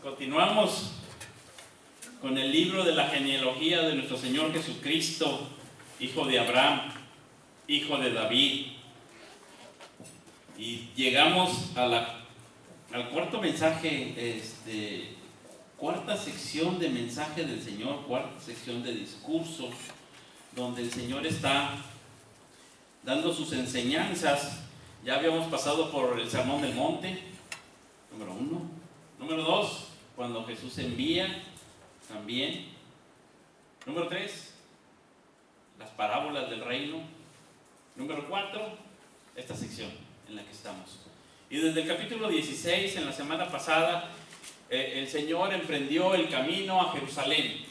Continuamos con el libro de la genealogía de nuestro Señor Jesucristo, hijo de Abraham, hijo de David. Y llegamos al cuarto mensaje, cuarta sección de mensaje del Señor, cuarta sección de discurso, donde el Señor está dando sus enseñanzas. Ya habíamos pasado por el Sermón del Monte, número 1. Número 2, cuando Jesús envía también. Número 3, las parábolas del reino. Número 4, esta sección en la que estamos. Y desde el capítulo 16, en la semana pasada, el Señor emprendió el camino a Jerusalén.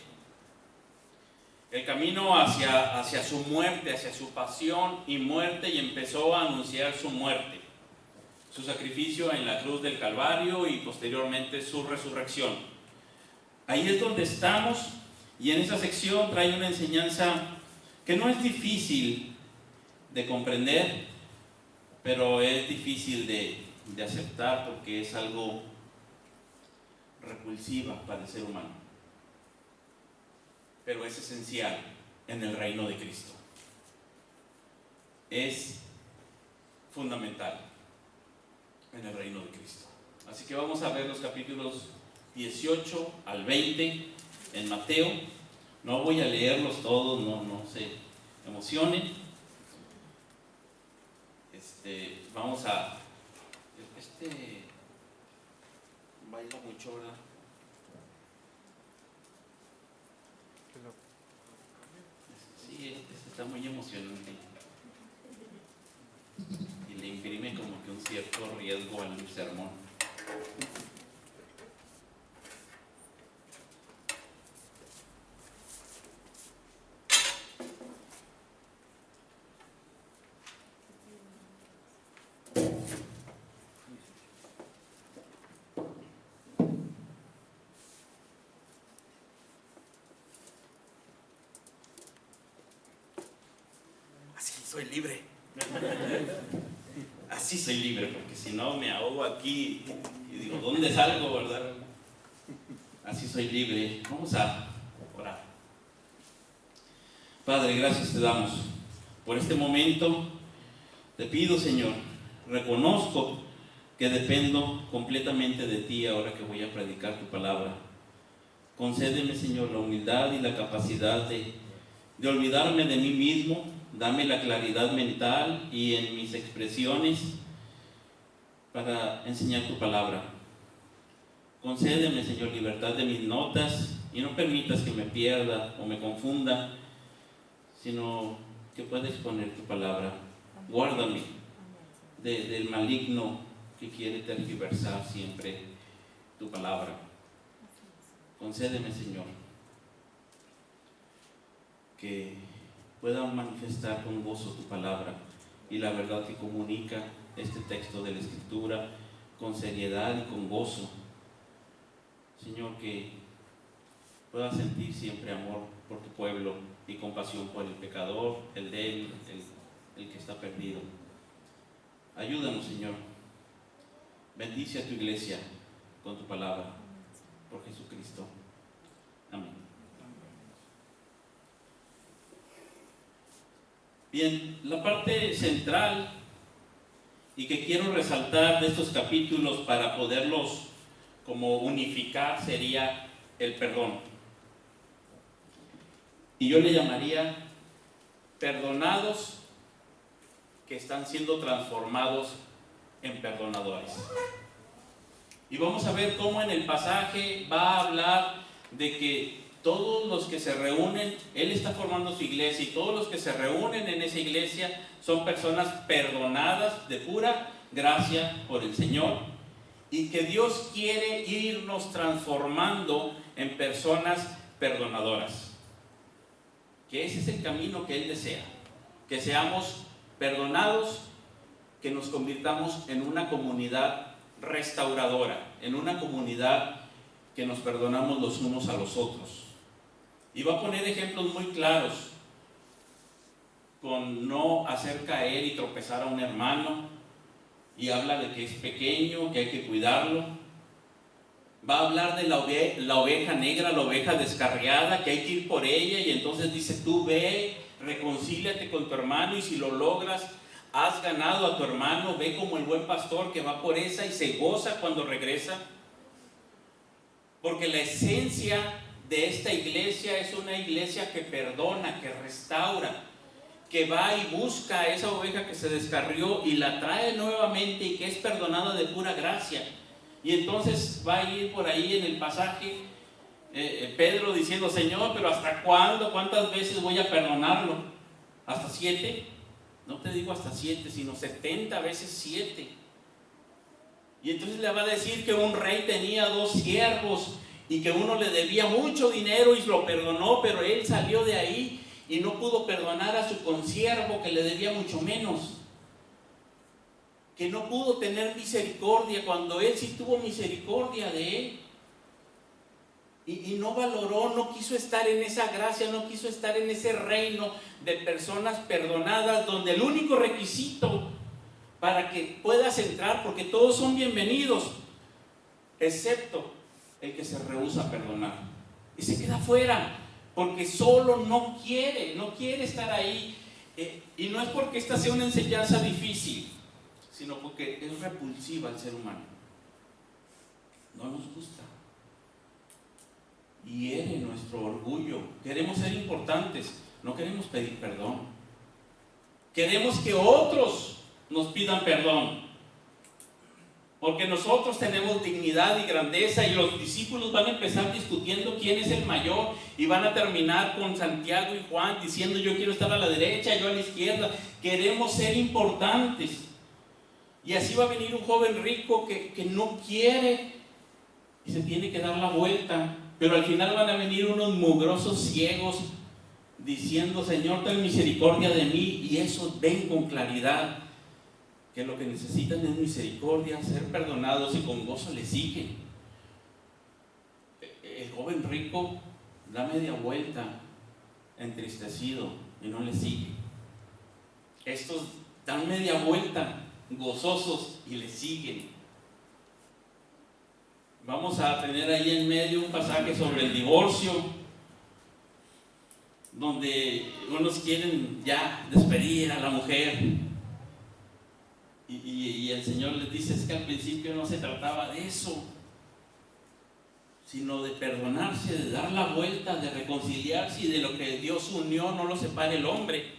El camino hacia su muerte, hacia su pasión y muerte, y empezó a anunciar su muerte, su sacrificio en la cruz del Calvario y posteriormente su resurrección. Ahí es donde estamos, y en esa sección trae una enseñanza que no es difícil de comprender, pero es difícil de aceptar porque es algo repulsiva para el ser humano, pero es esencial en el reino de Cristo. Es fundamental en el reino de Cristo. Así que vamos a ver los capítulos 18 al 20 en Mateo. No voy a leerlos todos, no se emocionen. Vamos a... baila mucho, ¿verdad? Sí, está muy emocionante. Y le imprime como que un cierto riesgo al sermón. Así soy libre. Así soy libre, porque si no me ahogo aquí y digo, ¿dónde salgo, verdad? Así soy libre. Vamos a orar. Padre, gracias te damos por este momento. Te pido, Señor, reconozco que dependo completamente de ti ahora que voy a predicar tu palabra. Concédeme, Señor, la humildad y la capacidad de olvidarme de mí mismo. Dame la claridad mental y en mis expresiones para enseñar tu palabra. Concédeme, Señor, libertad de mis notas y no permitas que me pierda o me confunda, sino que pueda exponer tu palabra. Guárdame del maligno que quiere tergiversar siempre tu palabra. Concédeme, Señor, que pueda manifestar con gozo tu palabra y la verdad que comunica este texto de la Escritura con seriedad y con gozo. Señor, que pueda sentir siempre amor por tu pueblo y compasión por el pecador, el débil, el que está perdido. Ayúdanos, Señor. Bendice a tu iglesia con tu palabra. Por Jesucristo. Amén. Bien, la parte central y que quiero resaltar de estos capítulos para poderlos como unificar sería el perdón. Y yo le llamaría perdonados que están siendo transformados en perdonadores. Y vamos a ver cómo en el pasaje va a hablar de que todos los que se reúnen, Él está formando su iglesia, y todos los que se reúnen en esa iglesia son personas perdonadas de pura gracia por el Señor, y que Dios quiere irnos transformando en personas perdonadoras. Que ese es el camino que Él desea, que seamos perdonados, que nos convirtamos en una comunidad restauradora, en una comunidad que nos perdonamos los unos a los otros. Y va a poner ejemplos muy claros con no hacer caer y tropezar a un hermano, y habla de que es pequeño, que hay que cuidarlo. Va a hablar de la oveja negra, la oveja descarriada, que hay que ir por ella, y entonces dice, tú ve, reconcíliate con tu hermano, y si lo logras, has ganado a tu hermano. Ve como el buen pastor que va por esa y se goza cuando regresa. Porque la esencia de esta iglesia es una iglesia que perdona, que restaura, que va y busca a esa oveja que se descarrió y la trae nuevamente, y que es perdonada de pura gracia. Y entonces va a ir por ahí en el pasaje Pedro diciendo, Señor, pero ¿hasta cuándo? ¿Cuántas veces voy a perdonarlo? ¿Hasta 7? No te digo hasta 7, sino 70 veces 7. Y entonces le va a decir que un rey tenía 2 siervos y que uno le debía mucho dinero y lo perdonó, pero él salió de ahí y no pudo perdonar a su consiervo que le debía mucho menos. Que no pudo tener misericordia cuando él sí tuvo misericordia de él. Y no valoró, no quiso estar en esa gracia, no quiso estar en ese reino de personas perdonadas, donde el único requisito para que puedas entrar, porque todos son bienvenidos, excepto el que se rehúsa a perdonar y se queda fuera, porque solo no quiere estar ahí. Y no es porque esta sea una enseñanza difícil, sino porque es repulsiva al ser humano. No nos gusta. Hiere nuestro orgullo. Queremos ser importantes, no queremos pedir perdón. Queremos que otros nos pidan perdón, porque nosotros tenemos dignidad y grandeza, y los discípulos van a empezar discutiendo quién es el mayor, y van a terminar con Santiago y Juan diciendo, yo quiero estar a la derecha, yo a la izquierda. Queremos ser importantes. Y así va a venir un joven rico que no quiere y se tiene que dar la vuelta. Pero al final van a venir unos mugrosos ciegos diciendo, Señor, ten misericordia de mí. Y esos ven con claridad que lo que necesitan es misericordia, ser perdonados, y con gozo le siguen. El joven rico da media vuelta entristecido y no le sigue. Estos dan media vuelta gozosos y le siguen. Vamos a tener ahí en medio un pasaje sobre el divorcio, donde unos quieren ya despedir a la mujer, y el Señor les dice, es que al principio no se trataba de eso, sino de perdonarse, de dar la vuelta, de reconciliarse, y de lo que Dios unió no lo separe el hombre.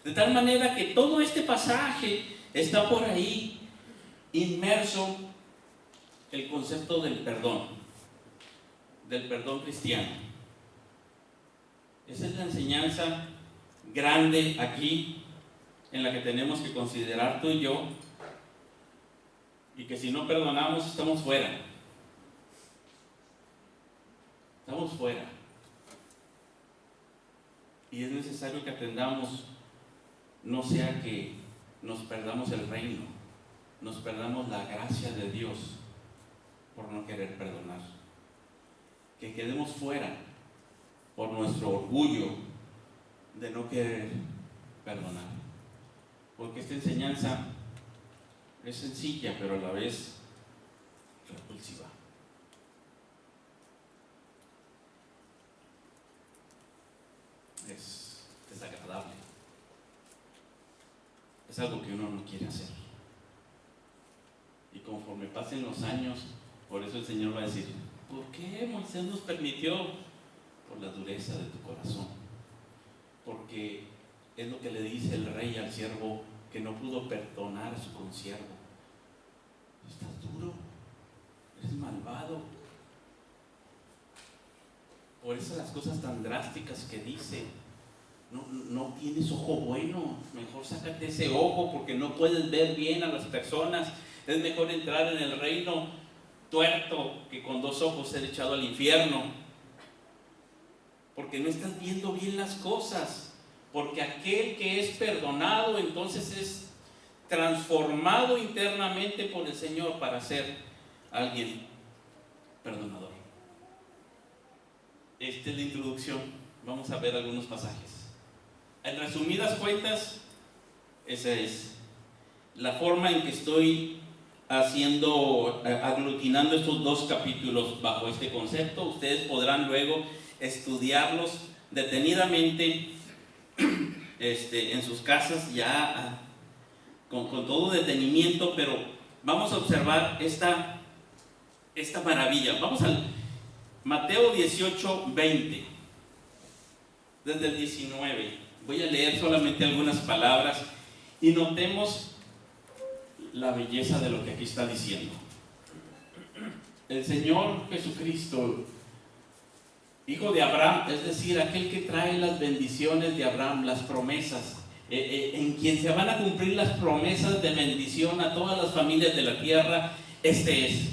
De tal manera que todo este pasaje está por ahí inmerso el concepto del perdón cristiano. Esa es la enseñanza grande aquí, en la que tenemos que considerar tú y yo, y que si no perdonamos estamos fuera. Estamos fuera. Y es necesario que atendamos, no sea que nos perdamos el reino, nos perdamos la gracia de Dios por no querer perdonar, que quedemos fuera por nuestro orgullo de no querer perdonar. Porque esta enseñanza es sencilla, pero a la vez repulsiva. Es desagradable. Es algo que uno no quiere hacer. Y conforme pasen los años, por eso el Señor va a decir, ¿por qué Moisés nos permitió? Por la dureza de tu corazón. Porque es lo que le dice el rey al siervo que no pudo perdonar a su consiervo. Estás duro, eres malvado. Por eso las cosas tan drásticas que dice. No tienes ojo bueno, mejor sácate ese ojo, porque no puedes ver bien a las personas. Es mejor entrar en el reino tuerto que con 2 ojos ser echado al infierno, porque no estás viendo bien las cosas. Porque aquel que es perdonado entonces es transformado internamente por el Señor para ser alguien perdonador. Esta es la introducción. Vamos a ver algunos pasajes. En resumidas cuentas, esa es la forma en que estoy aglutinando estos dos capítulos bajo este concepto. Ustedes podrán luego estudiarlos detenidamente en sus casas ya con todo detenimiento, pero vamos a observar esta maravilla. Vamos al Mateo 18:20, desde el 19. Voy a leer solamente algunas palabras y notemos la belleza de lo que aquí está diciendo. El Señor Jesucristo, hijo de Abraham, es decir, aquel que trae las bendiciones de Abraham, las promesas, en quien se van a cumplir las promesas de bendición a todas las familias de la tierra. Este es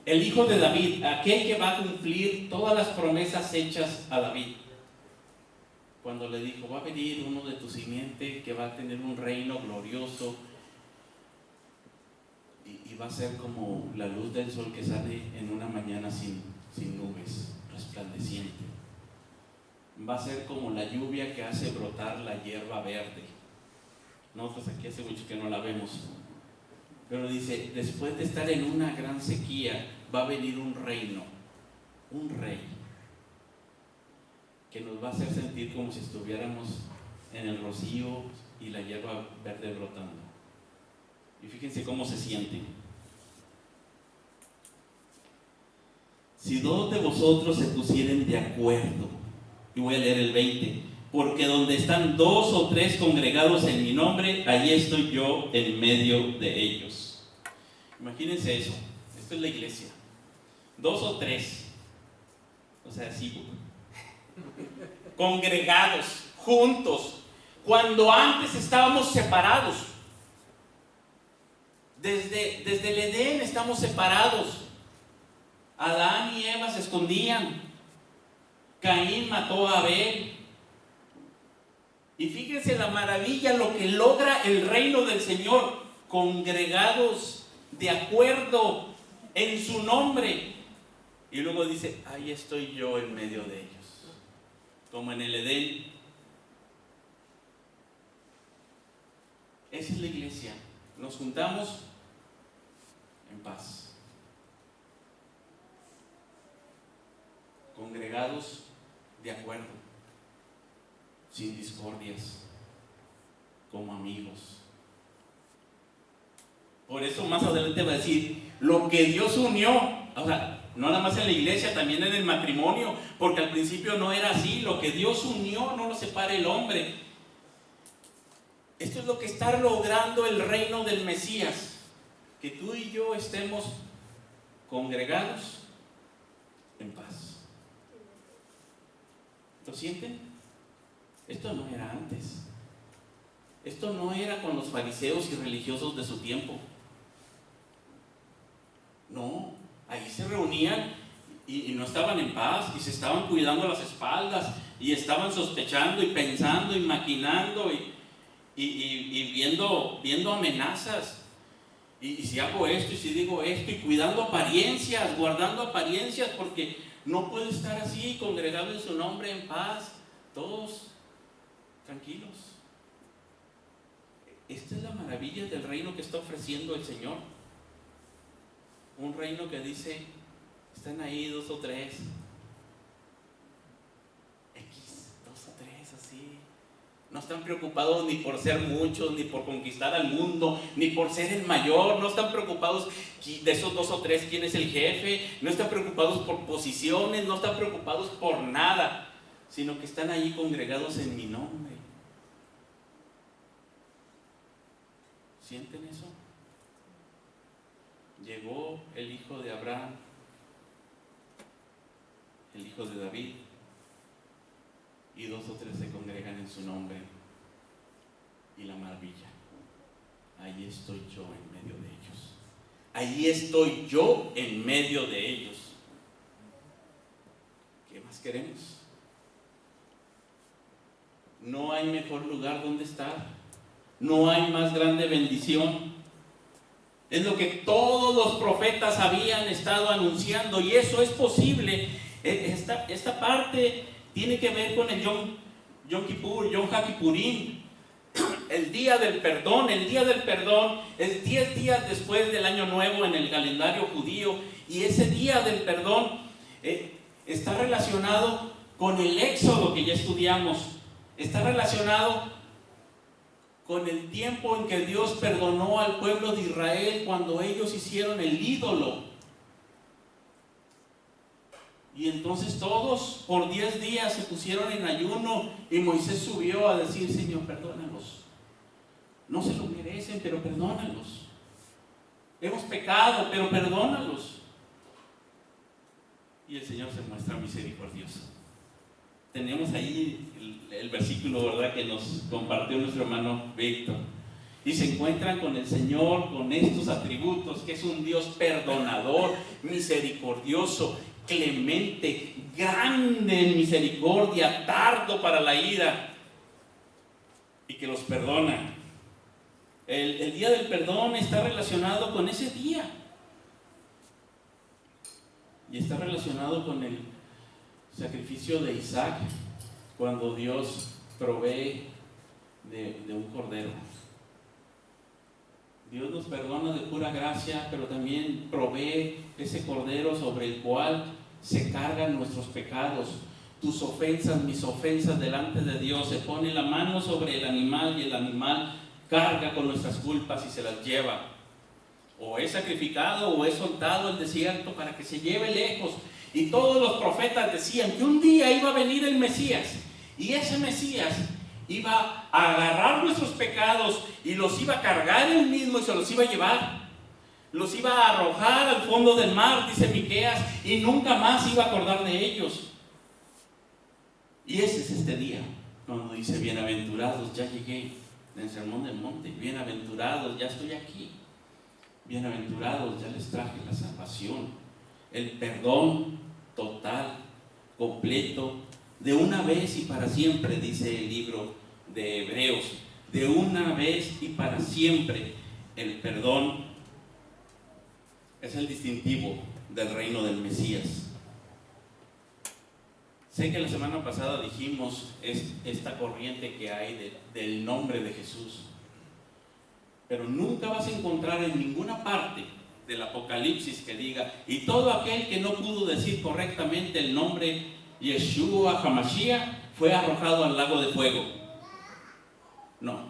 el hijo de David, aquel que va a cumplir todas las promesas hechas a David. Cuando le dijo, va a venir uno de tu simiente que va a tener un reino glorioso y va a ser como la luz del sol que sale en una mañana sin nubes, resplandeciente. Va a ser como la lluvia que hace brotar la hierba verde. Nosotros aquí hace mucho que no la vemos, pero dice, después de estar en una gran sequía, va a venir un reino, un rey, que nos va a hacer sentir como si estuviéramos en el rocío y la hierba verde brotando. Y fíjense cómo se siente. Si dos de vosotros se pusieren de acuerdo, y voy a leer el 20, porque donde están dos o tres congregados en mi nombre, allí estoy yo en medio de ellos. Imagínense eso, esto es la iglesia. Dos o tres, o sea, sí, congregados, juntos, cuando antes estábamos separados. Desde el Edén estamos separados. Adán y Eva se escondían. Caín mató a Abel. Y fíjense la maravilla, lo que logra el reino del Señor, congregados de acuerdo en su nombre. Y luego dice, ahí estoy yo en medio de ellos, como en el Edén. Esa es la iglesia. Nos juntamos en paz, congregados de acuerdo, sin discordias, como amigos. Por eso más adelante va a decir, lo que Dios unió, o sea, no nada más en la iglesia, también en el matrimonio, porque al principio no era así. Lo que Dios unió no lo separa el hombre. Esto es lo que está logrando el reino del Mesías, que tú y yo estemos congregados en paz. ¿Lo sienten? Esto no era antes. Esto no era con los fariseos y religiosos de su tiempo. No, ahí se reunían y no estaban en paz, y se estaban cuidando las espaldas, y estaban sospechando y pensando y maquinando y viendo amenazas. Y si hago esto, y si digo esto, y cuidando apariencias, guardando apariencias, porque no puede estar así, congregado en su nombre en paz, todos tranquilos. Esta es la maravilla del reino que está ofreciendo el Señor. Un reino que dice, están ahí dos o tres, dos o tres así. No están preocupados ni por ser muchos, ni por conquistar al mundo, ni por ser el mayor. No están preocupados de esos dos o tres quién es el jefe. No están preocupados por posiciones, no están preocupados por nada, sino que están ahí congregados en mi nombre. ¿Sienten eso? Llegó el hijo de Abraham, el hijo de David, y dos o tres se congregan en su nombre. Y la maravilla, ahí estoy yo en medio de ellos. Ahí estoy yo en medio de ellos. ¿Qué más queremos? No hay mejor lugar donde estar. No hay más grande bendición. Es lo que todos los profetas habían estado anunciando, y eso es posible. Esta parte tiene que ver con el Yom Kippur, Yom HaKippurim, el día del perdón. El día del perdón es 10 días después del año nuevo en el calendario judío, y ese día del perdón está relacionado con el éxodo que ya estudiamos, está relacionado con el tiempo en que Dios perdonó al pueblo de Israel cuando ellos hicieron el ídolo. Y entonces todos por 10 días se pusieron en ayuno, y Moisés subió a decir: Señor, perdónalos. No se lo merecen, pero perdónalos. Hemos pecado, pero perdónalos. Y el Señor se muestra misericordioso. Tenemos ahí el versículo, ¿verdad?, que nos compartió nuestro hermano Víctor. Y se encuentran con el Señor con estos atributos, que es un Dios perdonador, misericordioso, clemente, grande en misericordia, tardo para la ira, y que los perdona. El día del perdón está relacionado con ese día, y está relacionado con el sacrificio de Isaac, cuando Dios provee de un cordero. Dios nos perdona de pura gracia, pero también provee ese cordero sobre el cual se cargan nuestros pecados. Tus ofensas, mis ofensas delante de Dios. Se pone la mano sobre el animal, y el animal carga con nuestras culpas y se las lleva. O es sacrificado o es soltado al desierto para que se lleve lejos. Y todos los profetas decían que un día iba a venir el Mesías, y ese Mesías iba a agarrar nuestros pecados y los iba a cargar él mismo y se los iba a llevar. Los iba a arrojar al fondo del mar, dice Miqueas, y nunca más iba a acordar de ellos. Y ese es este día, cuando dice: bienaventurados, ya llegué del sermón del monte. Bienaventurados, ya estoy aquí. Bienaventurados, ya les traje la salvación, el perdón total, completo, de una vez y para siempre, dice el libro de Hebreos. De una vez y para siempre. El perdón es el distintivo del reino del Mesías. Sé que la semana pasada dijimos esta corriente que hay del nombre de Jesús, pero nunca vas a encontrar en ninguna parte del Apocalipsis que diga: y todo aquel que no pudo decir correctamente el nombre Yeshua HaMashiach fue arrojado al lago de fuego. No,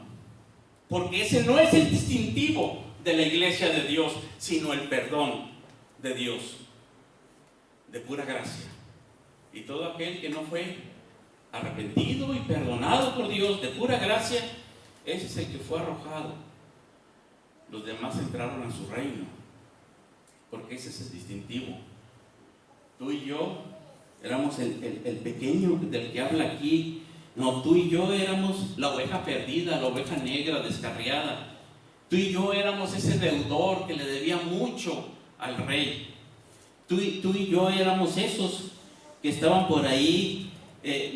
porque ese no es el distintivo de la iglesia de Dios, sino el perdón de Dios, de pura gracia. Y todo aquel que no fue arrepentido y perdonado por Dios de pura gracia, ese es el que fue arrojado. Los demás entraron a su reino, porque ese es el distintivo. Tú y yo éramos el pequeño del que habla aquí. No, tú y yo éramos la oveja perdida, la oveja negra, descarriada. Tú y yo éramos ese deudor que le debía mucho al rey. Tú y yo éramos esos que estaban por ahí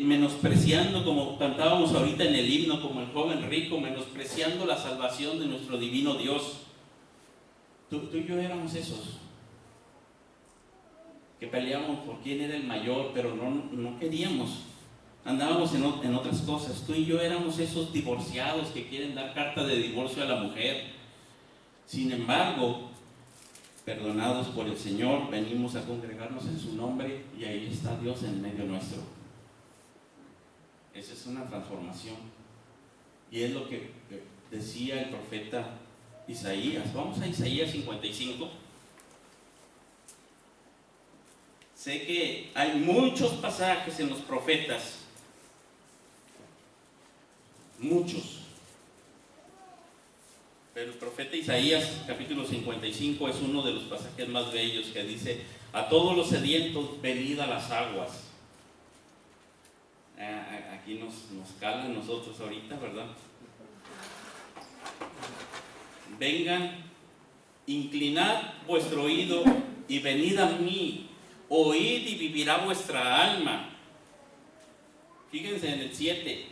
menospreciando, como cantábamos ahorita en el himno, como el joven rico, menospreciando la salvación de nuestro divino Dios. Tú y yo éramos esos que peleábamos por quién era el mayor, pero no queríamos. Andábamos en otras cosas. Tú y yo éramos esos divorciados que quieren dar carta de divorcio a la mujer. Sin embargo, perdonados por el Señor, venimos a congregarnos en su nombre, y ahí está Dios en medio nuestro. Esa es una transformación, y es lo que decía el profeta Isaías. Vamos a Isaías 55. Sé que hay muchos pasajes en los profetas, muchos, pero el profeta Isaías capítulo 55 es uno de los pasajes más bellos, que dice: a todos los sedientos, venid a las aguas. Aquí nos cala a nosotros ahorita, ¿verdad? Vengan, inclinad vuestro oído y venid a mí, oíd y vivirá vuestra alma. Fíjense en el 7.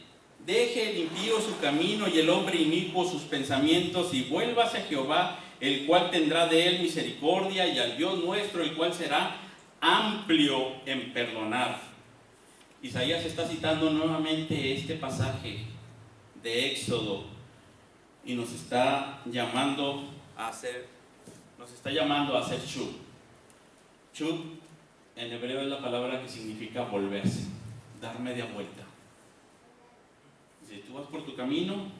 Deje el impío su camino y el hombre inicuo sus pensamientos, y vuélvase a Jehová, el cual tendrá de él misericordia, y al Dios nuestro, el cual será amplio en perdonar. Isaías está citando nuevamente este pasaje de Éxodo, y nos está llamando a hacer shub. Shub en hebreo es la palabra que significa volverse, dar media vuelta. Si tú vas por tu camino,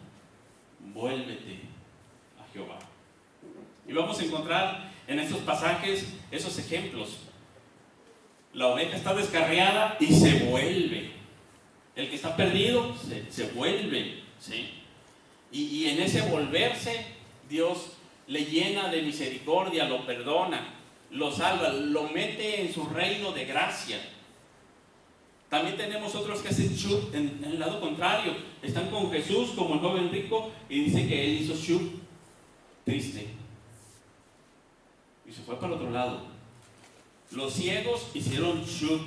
vuélvete a Jehová. Y vamos a encontrar en estos pasajes esos ejemplos. La oveja está descarriada y se vuelve. El que está perdido se vuelve, ¿sí? Y en ese volverse, Dios le llena de misericordia, lo perdona, lo salva, lo mete en su reino de gracia. También tenemos otros que hacen shub en el lado contrario. Están con Jesús como el joven rico y dice que él hizo shub triste y se fue para el otro lado. Los ciegos hicieron shub,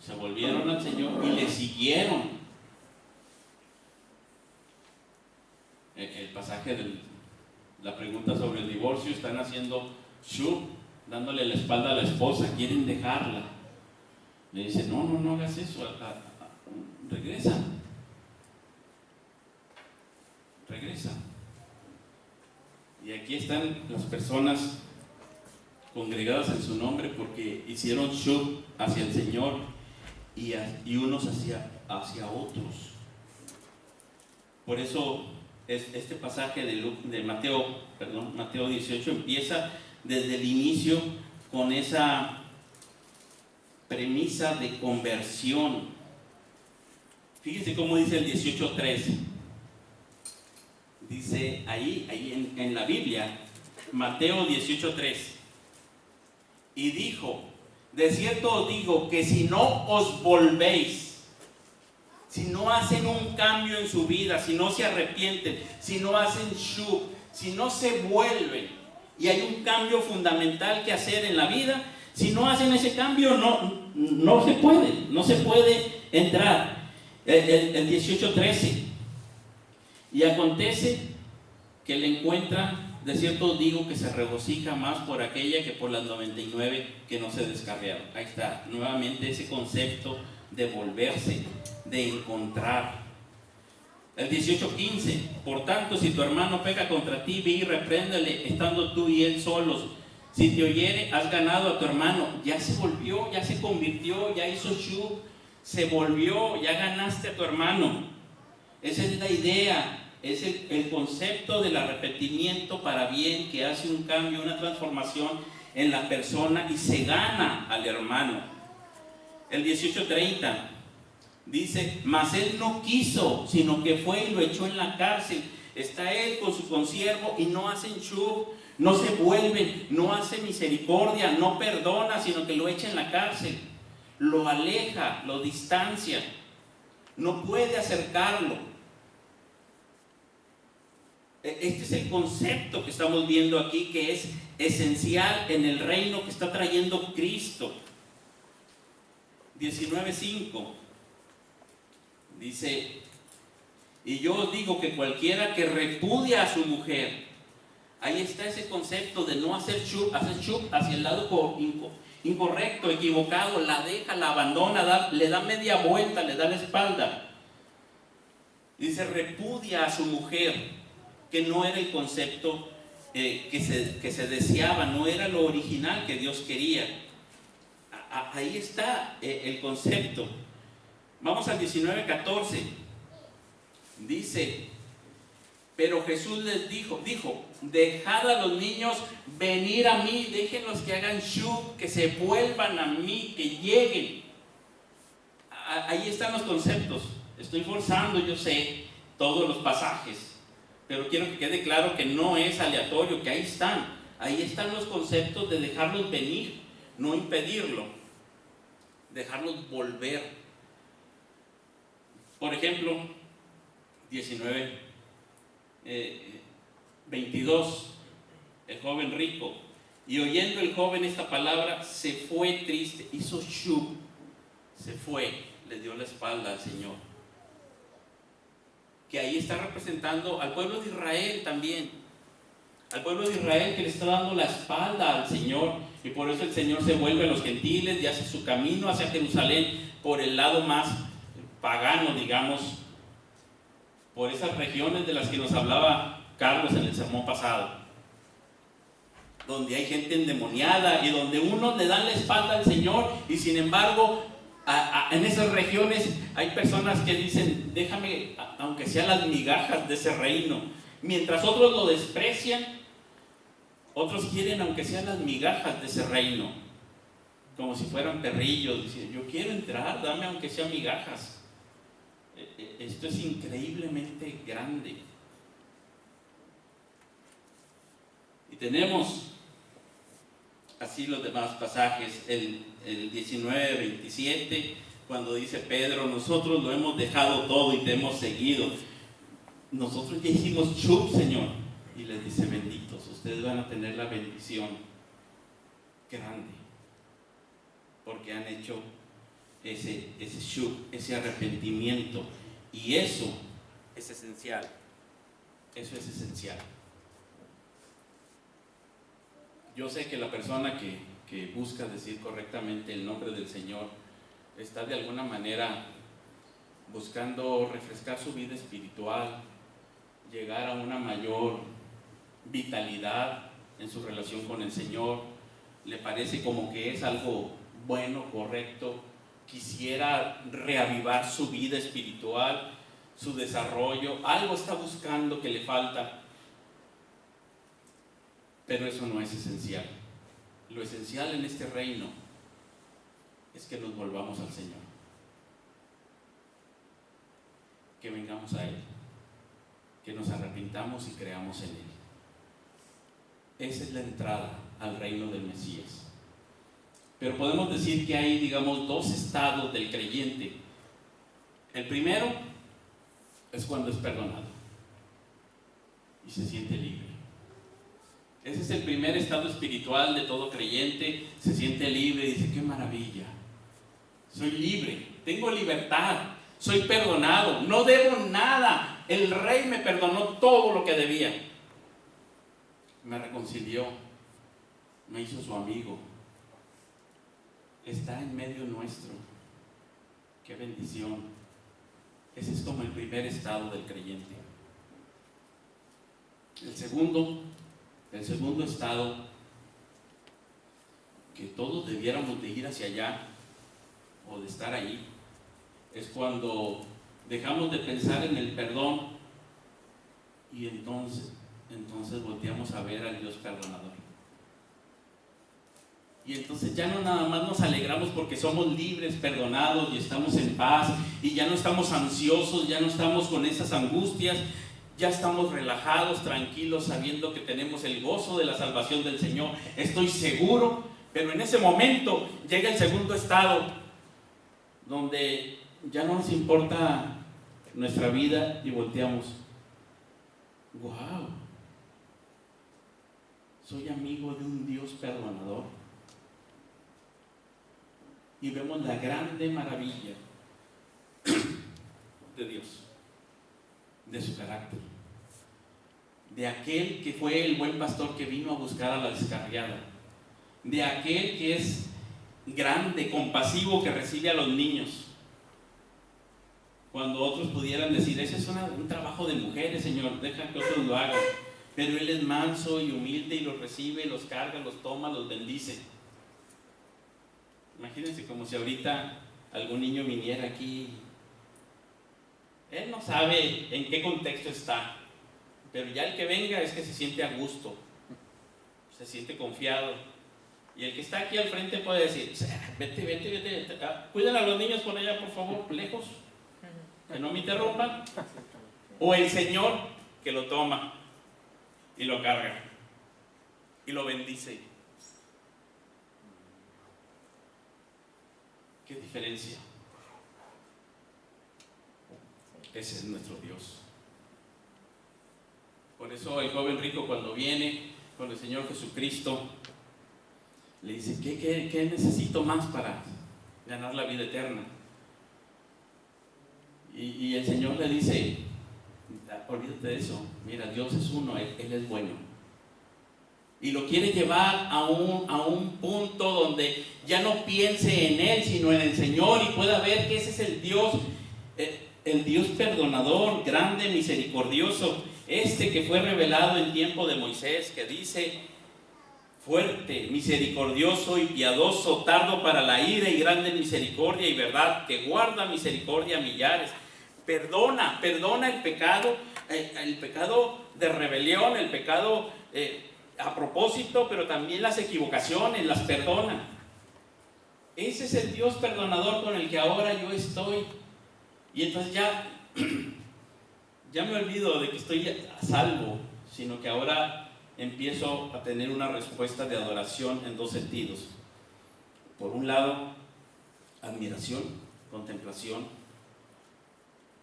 se volvieron al Señor y le siguieron. El pasaje de la pregunta sobre el divorcio, están haciendo shub, dándole la espalda a la esposa, quieren dejarla. Le dice, no hagas eso, regresa. Y aquí están las personas congregadas en su nombre porque hicieron shub hacia el Señor y unos hacia otros. Por eso este pasaje de Mateo 18 empieza desde el inicio con esa premisa de conversión. Fíjense cómo dice el 18:3. Dice ahí en la Biblia, Mateo 18:3. Y dijo, de cierto os digo que si no os volvéis, si no hacen un cambio en su vida, si no se arrepienten, si no hacen shub, si no se vuelven, y hay un cambio fundamental que hacer en la vida, si no hacen ese cambio, no se puede entrar. El 18:13. Y acontece que le encuentra, de cierto os digo que se regocija más por aquella que por las 99 que no se descarriaron. Ahí está, nuevamente ese concepto de volverse, de encontrar. El 18:15. Por tanto, si tu hermano peca contra ti, ve y repréndele, estando tú y él solos. Si te oyere, has ganado a tu hermano. Ya se volvió, ya se convirtió, ya hizo shub, se volvió, ya ganaste a tu hermano. Esa es la idea. Es el concepto del arrepentimiento para bien, que hace un cambio, una transformación en la persona y se gana al hermano. El 18:30 dice, mas él no quiso, sino que fue y lo echó en la cárcel. Está él con su consiervo y no hacen shub, no se vuelven, no hace misericordia, no perdona, sino que lo echa en la cárcel, lo aleja, lo distancia, no puede acercarlo. Este es el concepto que estamos viendo aquí, que es esencial en el reino que está trayendo Cristo. 19:5 dice, y yo os digo que cualquiera que repudia a su mujer, ahí está ese concepto de no hacer shub hacia el lado incorrecto, equivocado, la deja, la abandona, le da media vuelta, le da la espalda. Dice, repudia a su mujer, que no era el concepto que se deseaba, no era lo original que Dios quería. Ahí está el concepto. Vamos al 19:14. Dice, pero Jesús les dijo, dejad a los niños venir a mí, déjenlos que hagan shub, que se vuelvan a mí, que lleguen. Ahí están los conceptos. Estoy forzando, yo sé, todos los pasajes, pero quiero que quede claro que no es aleatorio, que ahí están los conceptos de dejarlos venir, no impedirlo, dejarlos volver. Por ejemplo, 22, el joven rico, y oyendo el joven esta palabra, se fue triste, hizo shub, se fue, le dio la espalda al Señor. Que ahí está representando al pueblo de Israel también, al pueblo de Israel que le está dando la espalda al Señor, y por eso el Señor se vuelve a los gentiles y hace su camino hacia Jerusalén por el lado más pagano, digamos, por esas regiones de las que nos hablaba Carlos en el sermón pasado, donde hay gente endemoniada y donde unos le dan la espalda al Señor y sin embargo en esas regiones hay personas que dicen, déjame aunque sean las migajas de ese reino, mientras otros lo desprecian, otros quieren aunque sean las migajas de ese reino, como si fueran perrillos, dicen, yo quiero entrar, dame aunque sean migajas. Esto es increíblemente grande. Y tenemos así los demás pasajes, el 19, 27, cuando dice Pedro, nosotros lo hemos dejado todo y te hemos seguido. Nosotros ya hicimos chup, Señor. Y les dice, benditos, ustedes van a tener la bendición grande, porque han hecho ese chup, ese arrepentimiento. Y eso es esencial. Eso es esencial. Yo sé que la persona que busca decir correctamente el nombre del Señor está de alguna manera buscando refrescar su vida espiritual, llegar a una mayor vitalidad en su relación con el Señor, le parece como que es algo bueno, correcto, quisiera reavivar su vida espiritual, su desarrollo, algo está buscando que le falta. Pero eso no es esencial. Lo esencial en este reino es que nos volvamos al Señor, que vengamos a Él, que nos arrepintamos y creamos en Él. Esa es la entrada al reino del Mesías. Pero podemos decir que hay, digamos, dos estados del creyente. El primero es cuando es perdonado y se siente libre. Ese es el primer estado espiritual de todo creyente, se siente libre y dice, qué maravilla, soy libre, tengo libertad, soy perdonado, no debo nada, el Rey me perdonó todo lo que debía, me reconcilió, me hizo su amigo, está en medio nuestro, qué bendición. Ese es como el primer estado del creyente. El segundo estado, que todos debiéramos de ir hacia allá o de estar ahí, es cuando dejamos de pensar en el perdón y entonces volteamos a ver al Dios perdonador. Y entonces ya no nada más nos alegramos porque somos libres, perdonados y estamos en paz y ya no estamos ansiosos, ya no estamos con esas angustias. Ya estamos relajados, tranquilos, sabiendo que tenemos el gozo de la salvación del Señor. Estoy seguro, pero en ese momento llega el segundo estado, donde ya no nos importa nuestra vida y volteamos. ¡Wow! Soy amigo de un Dios perdonador. Y vemos la grande maravilla de Dios, de su carácter, de aquel que fue el buen pastor que vino a buscar a la descarriada, de aquel que es grande, compasivo, que recibe a los niños, cuando otros pudieran decir, ese es un trabajo de mujeres, Señor, deja que otros lo hagan, pero Él es manso y humilde y los recibe, los carga, los toma, los bendice. Imagínense como si ahorita algún niño viniera aquí. Él no sabe en qué contexto está, pero ya el que venga es que se siente a gusto, se siente confiado. Y el que está aquí al frente puede decir, vete, cuiden a los niños por allá, por favor, lejos, que no me interrumpan. O el Señor que lo toma y lo carga y lo bendice. ¿Qué diferencia? Ese es nuestro Dios. Por eso el joven rico, cuando viene con el Señor Jesucristo, le dice, ¿qué necesito más para ganar la vida eterna? Y el Señor le dice, olvídate de eso, mira, Dios es uno, Él es bueno. Y lo quiere llevar a un punto donde ya no piense en Él, sino en el Señor, y pueda ver que ese es el Dios perdonador, grande, misericordioso. este que fue revelado en tiempo de Moisés, que dice: fuerte, misericordioso y piadoso, tardo para la ira y grande en misericordia y verdad, que guarda misericordia a millares. Perdona el pecado de rebelión, el pecado a propósito, pero también las equivocaciones, las perdona. Ese es el Dios perdonador con el que ahora yo estoy. Y entonces ya me olvido de que estoy a salvo, sino que ahora empiezo a tener una respuesta de adoración en dos sentidos. Por un lado, admiración, contemplación,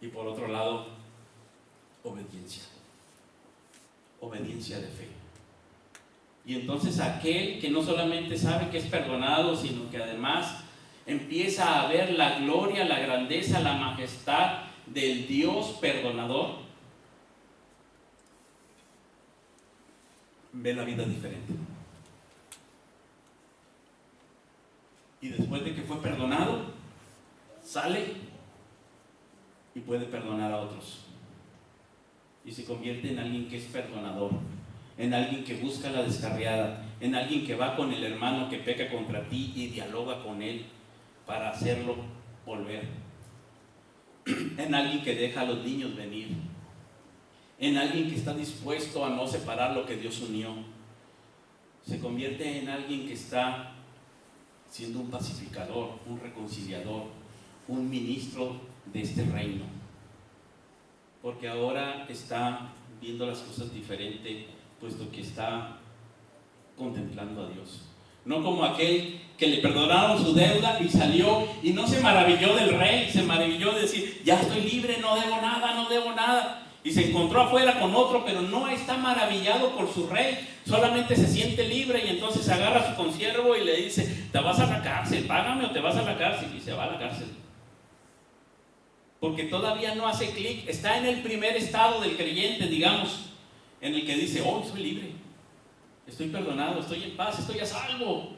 y por otro lado, obediencia de fe. Y entonces aquel que no solamente sabe que es perdonado, sino que además empieza a ver la gloria, la grandeza, la majestad del Dios perdonador, ve la vida diferente. Y después de que fue perdonado, sale y puede perdonar a otros. Y se convierte en alguien que es perdonador, en alguien que busca la descarriada, en alguien que va con el hermano que peca contra ti y dialoga con él para hacerlo volver, en alguien que deja a los niños venir, en alguien que está dispuesto a no separar lo que Dios unió. Se convierte en alguien que está siendo un pacificador, un reconciliador, un ministro de este reino, porque ahora está viendo las cosas diferente, puesto que está contemplando a Dios. No como aquel que le perdonaron su deuda y salió y no se maravilló del rey, se maravilló de decir: ya estoy libre, no debo nada. Y se encontró afuera con otro, pero no está maravillado por su rey, solamente se siente libre. Y entonces agarra a su consiervo y le dice: te vas a la cárcel, págame o te vas a la cárcel. Y se va a la cárcel, porque todavía no hace clic. Está en el primer estado del creyente, digamos, en el que dice: oh, soy libre, estoy perdonado, estoy en paz, estoy a salvo.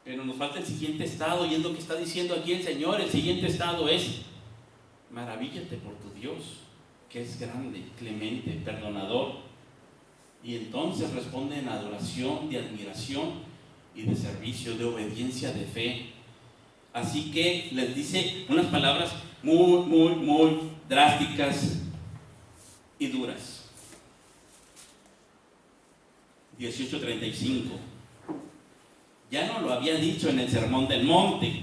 Pero nos falta el siguiente estado, y es lo que está diciendo aquí el Señor. El siguiente estado es: maravíllate por tu Dios, que es grande, clemente, perdonador. Y entonces responde en adoración, de admiración y de servicio, de obediencia, de fe. Así que les dice unas palabras muy drásticas y duras. 18:35. Ya no lo había dicho en el Sermón del Monte,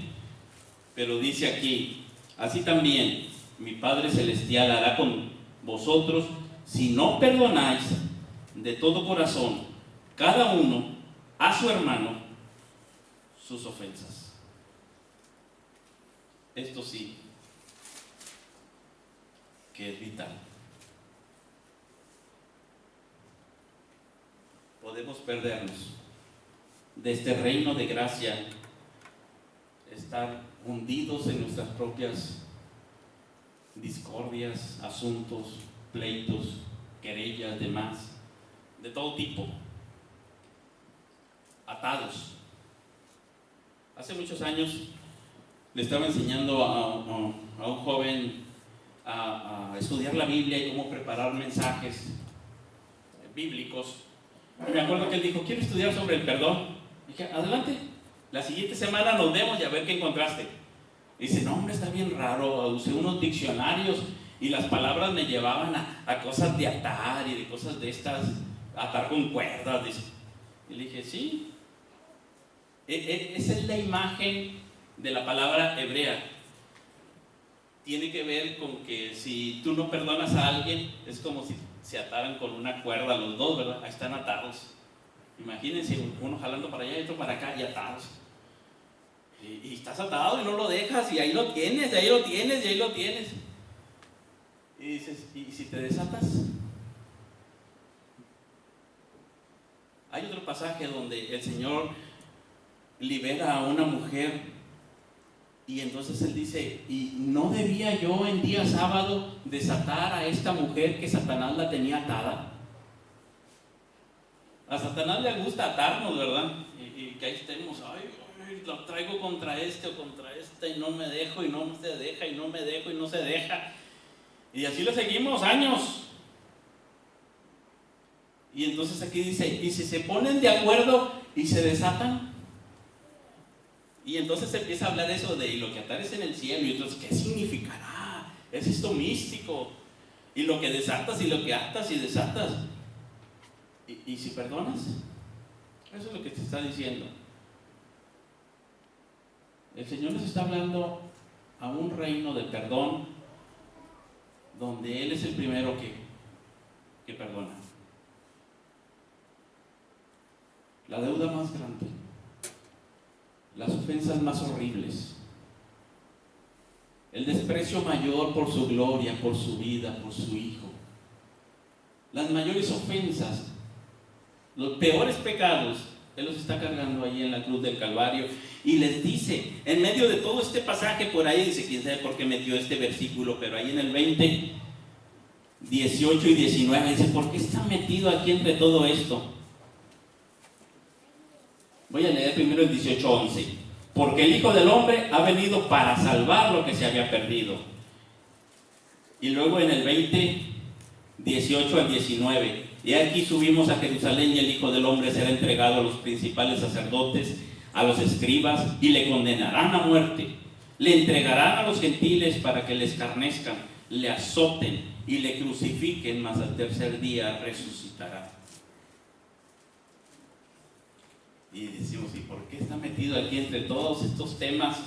pero dice aquí: así también mi Padre Celestial hará con vosotros si no perdonáis de todo corazón cada uno a su hermano sus ofensas. Esto sí que es vital. Podemos perdernos de este reino de gracia, estar hundidos en nuestras propias discordias, asuntos, pleitos, querellas, demás, de todo tipo, atados. Hace muchos años le estaba enseñando a un joven a estudiar la Biblia y cómo preparar mensajes bíblicos. Y me acuerdo que él dijo: quiero estudiar sobre el perdón. Dije: adelante, la siguiente semana nos vemos y a ver qué encontraste. Dice: no, hombre, está bien raro, usé unos diccionarios y las palabras me llevaban a cosas de atar y de cosas de estas, atar con cuerdas. Dice. Y le dije: sí, esa es la imagen de la palabra hebrea. Tiene que ver con que si tú no perdonas a alguien, es como si se ataran con una cuerda los dos, ¿verdad? Ahí están atados. Imagínense, uno jalando para allá y otro para acá y atados. Y estás atado y no lo dejas, y ahí lo tienes, y ahí lo tienes, y ahí lo tienes. Y dices: ¿y si te desatas? Hay otro pasaje donde el Señor libera a una mujer, y entonces Él dice: ¿y no debía yo en día sábado desatar a esta mujer que Satanás la tenía atada? A Satanás le gusta atarnos, ¿verdad? Y que ahí estemos: ay, lo traigo contra este o contra esta, y no me dejo, y no se deja, y no me dejo, y no se deja. Y así le seguimos años. Y entonces aquí dice, y si se ponen de acuerdo y se desatan, y entonces empieza a hablar eso de y lo que atares en el cielo, y entonces, ¿qué significará? Es esto místico, y lo que desatas y lo que atas y desatas. ¿Y si perdonas? Eso es lo que te está diciendo. El Señor nos está hablando a un reino de perdón, donde Él es el primero que perdona. La deuda más grande, las ofensas más horribles, el desprecio mayor por su gloria, por su vida, por su Hijo, las mayores ofensas, los peores pecados, Él los está cargando ahí en la cruz del Calvario. Y les dice, en medio de todo este pasaje, por ahí dice, quién sabe por qué metió este versículo, pero ahí en el 20, 18 y 19 dice, ¿por qué está metido aquí entre todo esto? Voy a leer primero el 18:11. Porque el Hijo del Hombre ha venido para salvar lo que se había perdido. Y luego en el 20, 18 al 19. Y aquí subimos a Jerusalén y el Hijo del Hombre será entregado a los principales sacerdotes, a los escribas, y le condenarán a muerte. Le entregarán a los gentiles para que le escarnezcan, le azoten y le crucifiquen, mas al tercer día resucitará. Y decimos, ¿y por qué está metido aquí entre todos estos temas?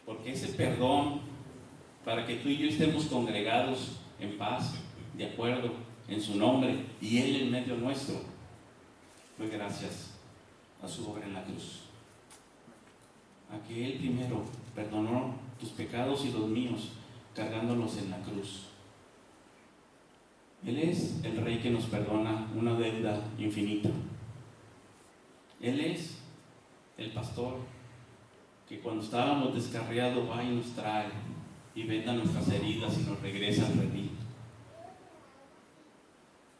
Porque ese perdón, para que tú y yo estemos congregados en paz, de acuerdo, en su nombre, y Él en medio nuestro, fue gracias a su obra en la cruz. A que Él primero perdonó tus pecados y los míos, cargándolos en la cruz. Él es el Rey que nos perdona una deuda infinita. Él es el pastor que cuando estábamos descarriados va y nos trae y venda nuestras heridas y nos regresa al redil.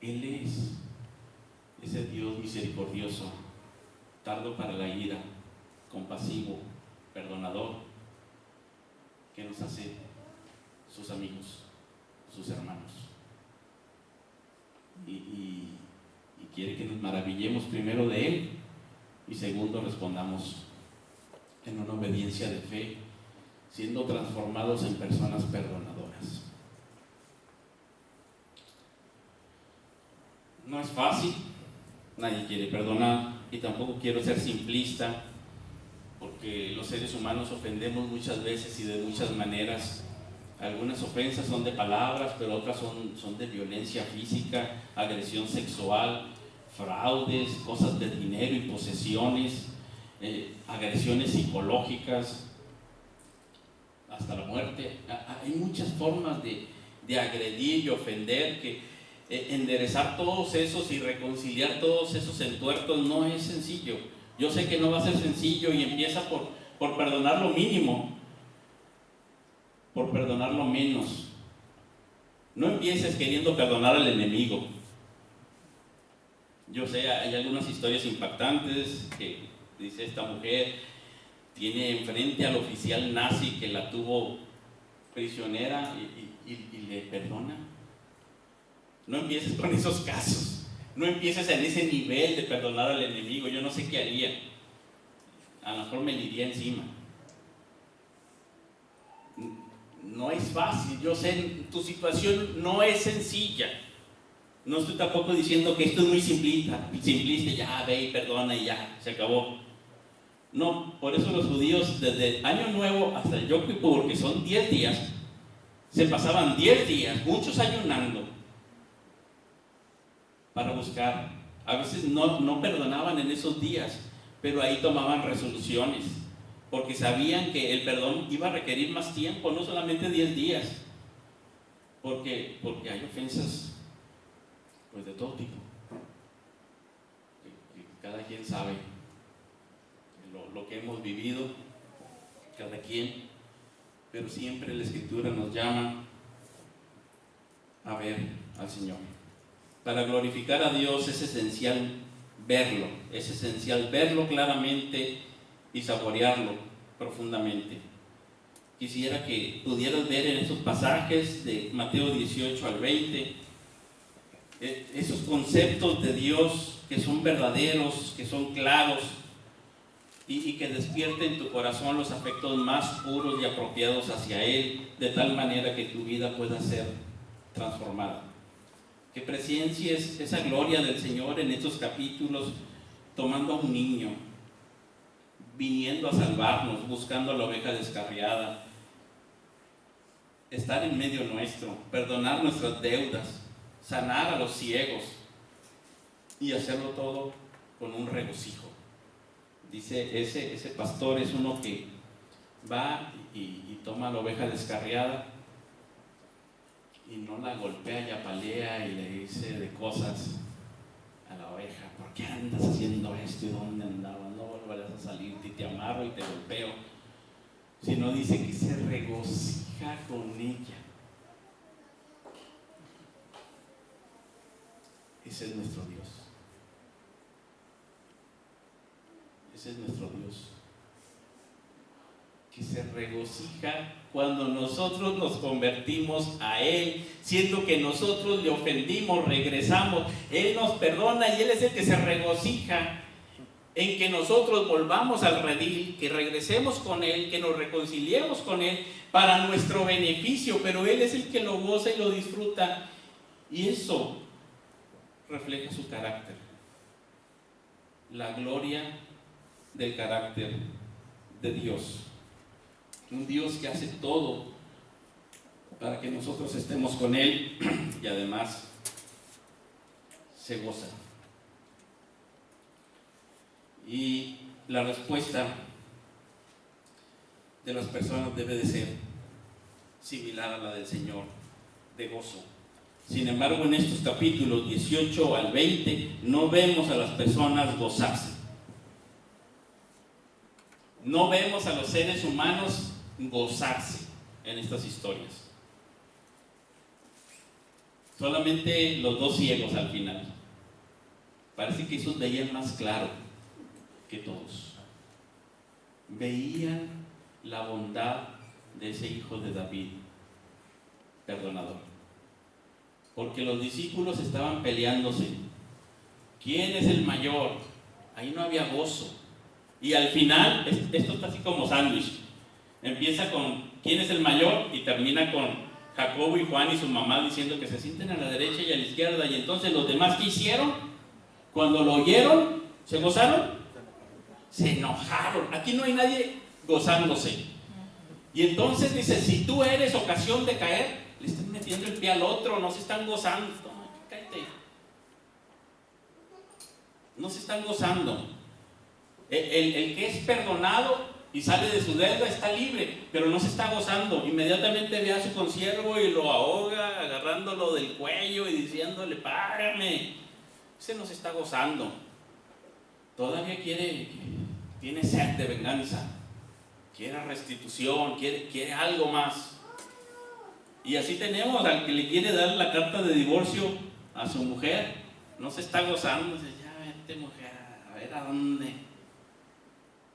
Él es ese Dios misericordioso, tardo para la ira, compasivo, perdonador, que nos hace sus amigos, sus hermanos. Y quiere que nos maravillemos primero de Él y segundo respondamos en una obediencia de fe, siendo transformados en personas perdonadoras. No es fácil, nadie quiere perdonar, y tampoco quiero ser simplista, porque los seres humanos ofendemos muchas veces y de muchas maneras. Algunas ofensas son de palabras, pero otras son de violencia física, agresión sexual, fraudes, cosas de dinero y posesiones, agresiones psicológicas, hasta la muerte. Hay muchas formas de agredir y ofender, que enderezar todos esos y reconciliar todos esos entuertos no es sencillo. Yo sé que no va a ser sencillo, y empieza por perdonar lo mínimo, por perdonar lo menos. No empieces queriendo perdonar al enemigo. Yo sé, hay algunas historias impactantes que dice esta mujer, tiene enfrente al oficial nazi que la tuvo prisionera y le perdona. No empieces con esos casos, no empieces en ese nivel de perdonar al enemigo. Yo no sé qué haría, a lo mejor me le iría encima. No es fácil, yo sé, tu situación no es sencilla. No estoy tampoco diciendo que esto es muy simplista, ya ve y perdona y ya, se acabó. No, por eso los judíos desde el Año Nuevo hasta el Yom Kippur, que son 10 días, se pasaban 10 días, muchos ayunando, para buscar. A veces no perdonaban en esos días, pero ahí tomaban resoluciones, porque sabían que el perdón iba a requerir más tiempo, no solamente 10 días, porque hay ofensas pues de todo tipo, que cada quien sabe lo que hemos vivido, cada quien, pero siempre la Escritura nos llama a ver al Señor. Para glorificar a Dios es esencial verlo claramente y saborearlo profundamente. Quisiera que pudieras ver en estos pasajes de Mateo 18 al 20, esos conceptos de Dios que son verdaderos, que son claros, y que despierte en tu corazón los afectos más puros y apropiados hacia Él, de tal manera que tu vida pueda ser transformada. Que presencies esa gloria del Señor en estos capítulos, tomando a un niño, viniendo a salvarnos, buscando a la oveja descarriada, estar en medio nuestro, perdonar nuestras deudas, sanar a los ciegos y hacerlo todo con un regocijo. Dice, ese pastor es uno que va y toma a la oveja descarriada y no la golpea y apalea y le dice de cosas a la oveja. ¿Por qué andas haciendo esto y dónde andabas? No volverás a salir, y te amarro y te golpeo. Sino dice que se regocija con ella. Ese es nuestro Dios. Ese es nuestro Dios, que se regocija cuando nosotros nos convertimos a Él, siendo que nosotros le ofendimos, regresamos, Él nos perdona y Él es el que se regocija en que nosotros volvamos al redil, que regresemos con Él, que nos reconciliemos con Él para nuestro beneficio, pero Él es el que lo goza y lo disfruta, y eso refleja su carácter, la gloria del carácter de Dios. Un Dios que hace todo para que nosotros estemos con Él y además se goza. Y la respuesta de las personas debe de ser similar a la del Señor, de gozo. Sin embargo, en estos capítulos 18 al 20 no vemos a las personas gozarse. No vemos a los seres humanos gozarse en estas historias. Solamente los dos ciegos al final. Parece que esos veían más claro que todos. Veían la bondad de ese hijo de David, perdonador. Porque los discípulos estaban peleándose. ¿Quién es el mayor? Ahí no había gozo. Y al final, esto está así como sándwich. Empieza con quién es el mayor y termina con Jacobo y Juan y su mamá diciendo que se sienten a la derecha y a la izquierda. Y entonces los demás, ¿qué hicieron? Cuando lo oyeron, ¿se gozaron? Se enojaron. Aquí no hay nadie gozándose. Y entonces dice, si tú eres ocasión de caer, le están metiendo el pie al otro, no se están gozando. Cállate. No se están gozando. El que es perdonado y sale de su deuda está libre, pero no se está gozando. Inmediatamente ve a su consiervo y lo ahoga, agarrándolo del cuello y diciéndole, págame. Ese no se está gozando. Todavía tiene sed de venganza, quiere restitución, quiere algo más. Y así tenemos al que le quiere dar la carta de divorcio a su mujer, no se está gozando, dice, ya vete mujer, a ver a dónde.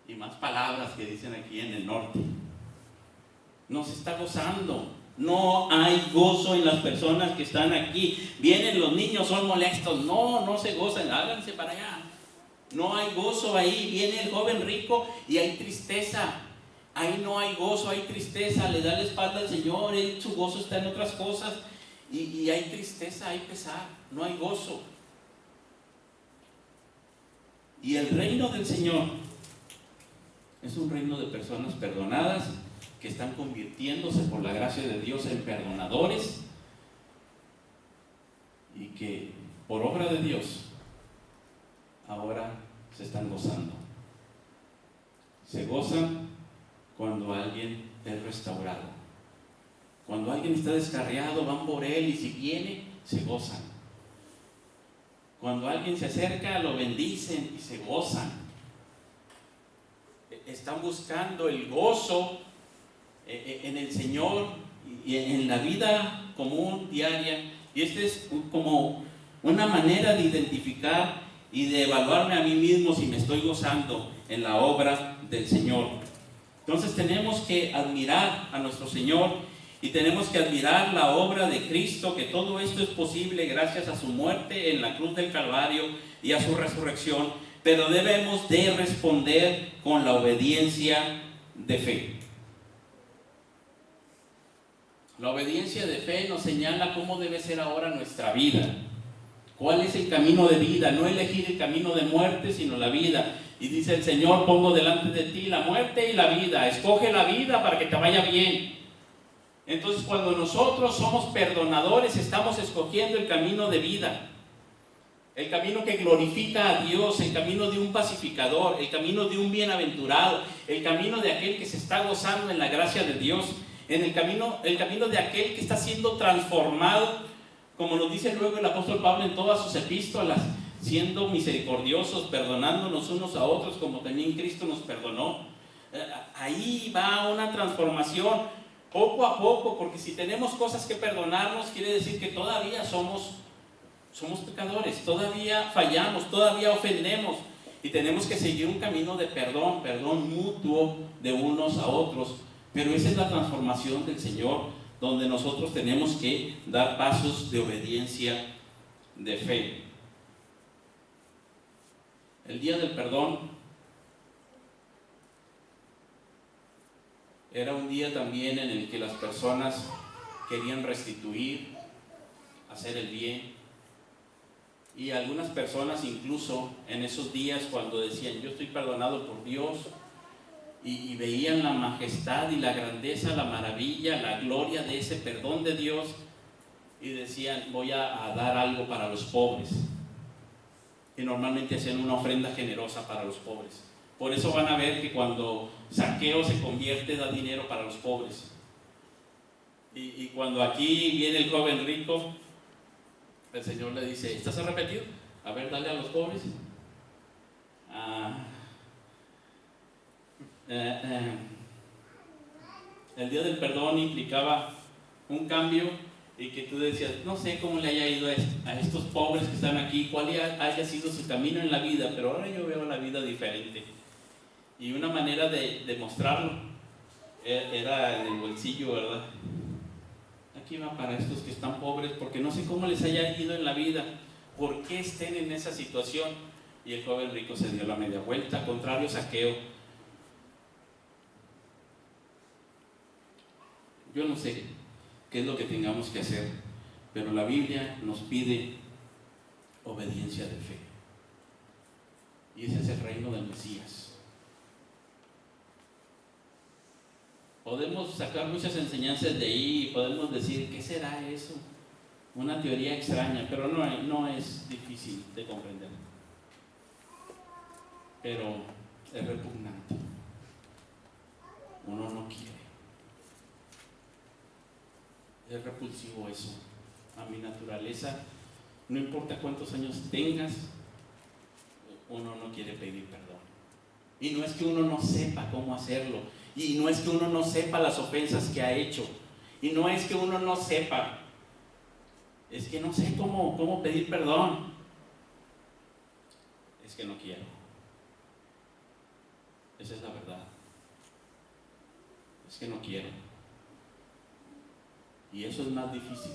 Y más palabras que dicen aquí en el norte. No se está gozando. No hay gozo en las personas que están aquí. Vienen los niños, son molestos. No se gozan, háganse para allá. No hay gozo ahí. Viene el joven rico y hay tristeza. Ahí no hay gozo, hay tristeza. Le da la espalda al Señor, su gozo está en otras cosas. Y hay tristeza, hay pesar. No hay gozo. Y el reino del Señor es un reino de personas perdonadas que están convirtiéndose por la gracia de Dios en perdonadores y que por obra de Dios ahora se están gozando. Se gozan cuando alguien es restaurado. Cuando alguien está descarriado, van por él y si viene, se gozan. Cuando alguien se acerca, lo bendicen y se gozan. Están buscando el gozo en el Señor y en la vida común, diaria. Y esta es como una manera de identificar y de evaluarme a mí mismo si me estoy gozando en la obra del Señor. Entonces tenemos que admirar a nuestro Señor y tenemos que admirar la obra de Cristo, que todo esto es posible gracias a su muerte en la cruz del Calvario y a su resurrección, pero debemos de responder con la obediencia de fe. La obediencia de fe nos señala cómo debe ser ahora nuestra vida. ¿Cuál es el camino de vida? No elegir el camino de muerte, sino la vida. Y dice el Señor, pongo delante de ti la muerte y la vida. Escoge la vida para que te vaya bien. Entonces, cuando nosotros somos perdonadores, estamos escogiendo el camino de vida. El camino que glorifica a Dios, el camino de un pacificador, el camino de un bienaventurado, el camino de aquel que se está gozando en la gracia de Dios, el camino de aquel que está siendo transformado, como nos dice luego el apóstol Pablo en todas sus epístolas, siendo misericordiosos, perdonándonos unos a otros como también Cristo nos perdonó. Ahí va una transformación poco a poco, porque si tenemos cosas que perdonarnos, quiere decir que todavía somos pecadores, todavía fallamos, todavía ofendemos, y tenemos que seguir un camino de perdón mutuo de unos a otros. Pero esa es la transformación del Señor, donde nosotros tenemos que dar pasos de obediencia de fe. El día del perdón era un día también en el que las personas querían restituir, hacer el bien. Y algunas personas incluso en esos días, cuando decían yo estoy perdonado por Dios, y veían la majestad y la grandeza, la maravilla, la gloria de ese perdón de Dios, y decían voy a dar algo para los pobres. Y normalmente hacían una ofrenda generosa para los pobres. Por eso van a ver que cuando Zaqueo se convierte, da dinero para los pobres. Y cuando aquí viene el joven rico, el Señor le dice, ¿estás arrepentido? A ver, dale a los pobres. El día del perdón implicaba un cambio, y que tú decías, no sé cómo le haya ido a estos pobres que están aquí, cuál haya sido su camino en la vida, pero ahora yo veo la vida diferente. Y una manera de demostrarlo era en el bolsillo, ¿verdad? Aquí va para estos que están pobres, porque no sé cómo les haya ido en la vida, por qué estén en esa situación. Y el joven rico se dio la media vuelta, contrario a Zaqueo. Yo no sé qué es lo que tengamos que hacer, pero la Biblia nos pide obediencia de fe. Y ese es el reino del Mesías. Podemos sacar muchas enseñanzas de ahí y podemos decir, ¿qué será eso? Una teoría extraña, pero no es difícil de comprender. Pero es repugnante. Uno no quiere. Es repulsivo eso. A mi naturaleza, no importa cuántos años tengas, uno no quiere pedir perdón. Y no es que uno no sepa cómo hacerlo, y no es que uno no sepa las ofensas que ha hecho, y no es que uno no sepa, es que no sé cómo pedir perdón. Es que no quiero. Esa es la verdad. Es que no quiero. Y eso es más difícil.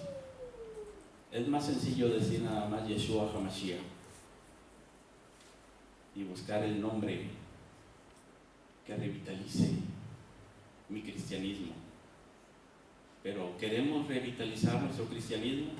Es más sencillo decir nada más Yeshua HaMashiach y buscar el nombre que revitalice mi cristianismo. Pero ¿queremos revitalizar nuestro cristianismo?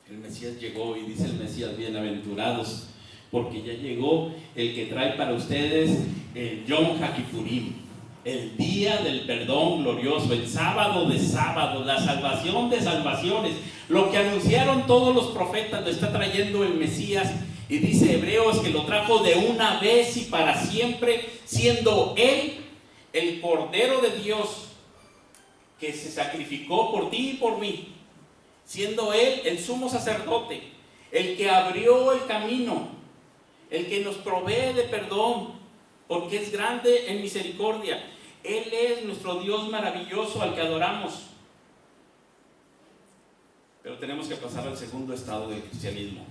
El Mesías llegó, y dice el Mesías, bienaventurados, porque ya llegó el que trae para ustedes el Yom HaKippurim, el día del perdón glorioso, el sábado de sábados, la salvación de salvaciones. Lo que anunciaron todos los profetas lo está trayendo el Mesías, y dice Hebreos que lo trajo de una vez y para siempre, siendo Él el Cordero de Dios que se sacrificó por ti y por mí, siendo Él el sumo sacerdote, el que abrió el camino, el que nos provee de perdón, porque es grande en misericordia. Él es nuestro Dios maravilloso al que adoramos. Pero tenemos que pasar al segundo estado del cristianismo: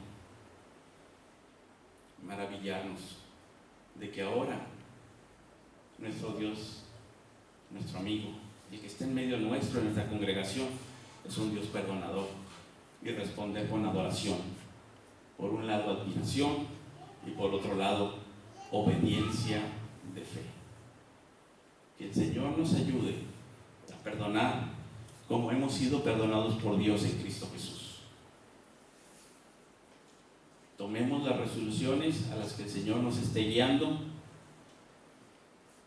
maravillarnos de que ahora nuestro Dios, nuestro amigo, el que está en medio nuestro, en nuestra congregación, es un Dios perdonador, y responder con adoración. Por un lado, admiración, y por otro lado, obediencia de fe. Que el Señor nos ayude a perdonar como hemos sido perdonados por Dios en Cristo Jesús. Tomemos las resoluciones a las que el Señor nos esté guiando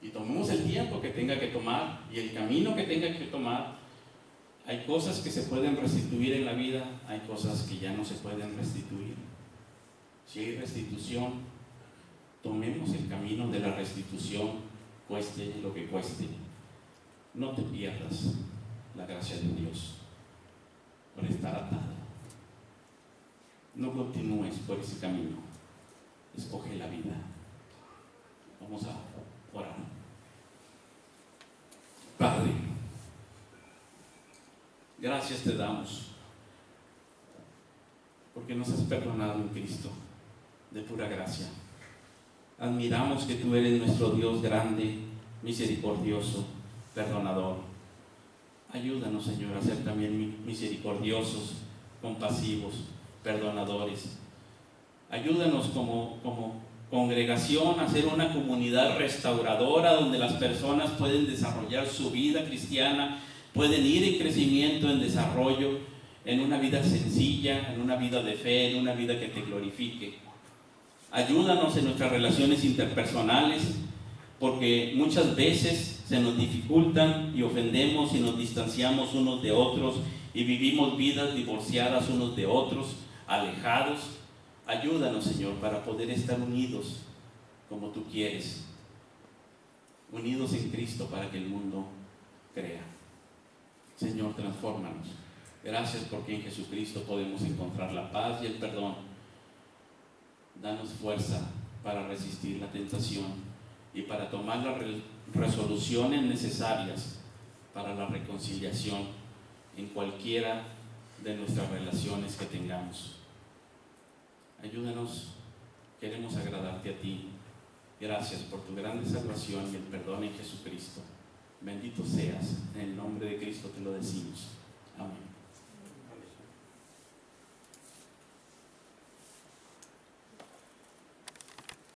y tomemos el tiempo que tenga que tomar y el camino que tenga que tomar. Hay cosas que se pueden restituir en la vida, hay cosas que ya no se pueden restituir. Si hay restitución, tomemos el camino de la restitución, cueste lo que cueste. No te pierdas la gracia de Dios por estar atado. No continúes por ese camino. Escoge la vida. Vamos a orar. Padre, gracias te damos porque nos has perdonado en Cristo de pura gracia. Admiramos que tú eres nuestro Dios grande, misericordioso, perdonador. Ayúdanos, Señor, a ser también misericordiosos, compasivos, perdonadores. Ayúdanos como congregación a ser una comunidad restauradora donde las personas pueden desarrollar su vida cristiana, pueden ir en crecimiento, en desarrollo, en una vida sencilla, en una vida de fe, en una vida que te glorifique. Ayúdanos en nuestras relaciones interpersonales, porque muchas veces se nos dificultan y ofendemos y nos distanciamos unos de otros y vivimos vidas divorciadas unos de otros, alejados. Ayúdanos, Señor, para poder estar unidos como tú quieres, unidos en Cristo para que el mundo crea. Señor, transfórmanos. Gracias porque en Jesucristo podemos encontrar la paz y el perdón. Danos fuerza para resistir la tentación y para tomar las resoluciones necesarias para la reconciliación en cualquiera de nuestras relaciones que tengamos. Ayúdanos, queremos agradarte a ti. Gracias por tu grande salvación y el perdón en Jesucristo. Bendito seas, en el nombre de Cristo te lo decimos. Amén.